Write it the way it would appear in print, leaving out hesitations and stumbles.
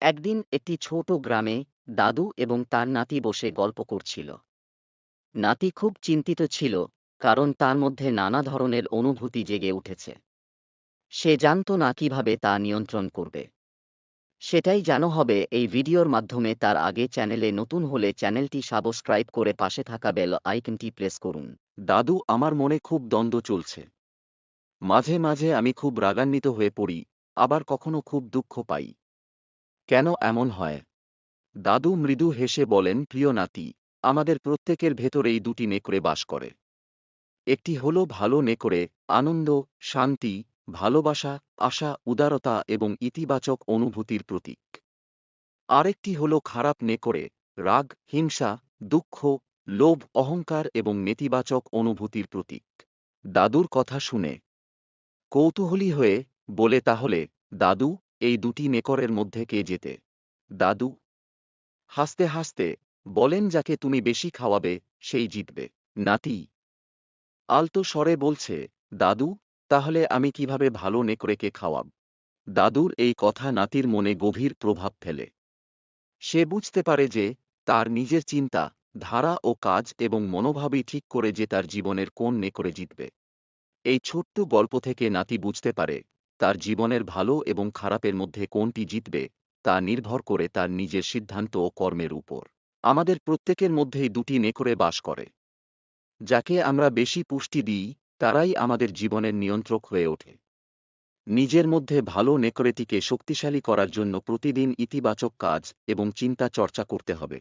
একদিন একটি ছোট গ্রামে দাদু এবং তার নাতি বসে গল্প করছিল। নাতি খুব চিন্তিত ছিল, কারণ তার মধ্যে নানা ধরনের অনুভূতি জেগে উঠেছে। সে জানত না কিভাবে তা নিয়ন্ত্রণ করবে। সেটাই জানো হবে এই ভিডিওর মাধ্যমে। তার আগে চ্যানেলে নতুন হলে চ্যানেলটি সাবস্ক্রাইব করে পাশে থাকা বেল আইকনটি প্রেস করুন। দাদু, আমার মনে খুব দ্বন্দ্ব চলছে। মাঝে মাঝে আমি খুব রাগান্বিত হয়ে পড়ি, আবার কখনো খুব দুঃখ পাই। কেন এমন হয়? দাদু মৃদু হেসে বলেন, প্রিয় নাতি, আমাদের প্রত্যেকের ভেতরেই দুটি নেকড়ে বাস করে। একটি হলো ভালো নেকড়ে, আনন্দ, শান্তি, ভালোবাসা, আশা, উদারতা এবং ইতিবাচক অনুভূতির প্রতীক। আরেকটি হলো খারাপ নেকড়ে, রাগ, হিংসা, দুঃখ, লোভ, অহংকার এবং নেতিবাচক অনুভূতির প্রতীক। দাদুর কথা শুনে কৌতূহলী হয়ে বলে, তাহলে দাদু, এই দুটি নেকড়ের মধ্যে কে জেতে? দাদু হাসতে হাসতে বলেন, যাকে তুমি বেশি খাওয়াবে সেই জিতবে। নাতি আলতো স্বরে বলছে, দাদু, তাহলে আমি কিভাবে ভালো নেকড়েকে খাওয়াব? দাদুর এই কথা নাতির মনে গভীর প্রভাব ফেলে। সে বুঝতে পারে যে তার নিজের চিন্তা, ধারা ও কাজ এবং মনোভাবই ঠিক করে যে তার জীবনের কোন নেকড়ে জিতবে। এই ছোট্ট গল্প থেকে নাতি বুঝতে পারে, তার জীবনের ভালো এবং খারাপের মধ্যে কোনটি জিতবে তা নির্ভর করে তার নিজের সিদ্ধান্ত ও কর্মের উপর। আমাদের প্রত্যেকের মধ্যেই দুটি নেকড়ে বাস করে। যাকে আমরা বেশি পুষ্টি দিই, তারাই আমাদের জীবনের নিয়ন্ত্রক হয়ে ওঠে। নিজের মধ্যে ভালো নেকড়েটিকে শক্তিশালী করার জন্য প্রতিদিন ইতিবাচক কাজ এবং চিন্তা চর্চা করতে হবে।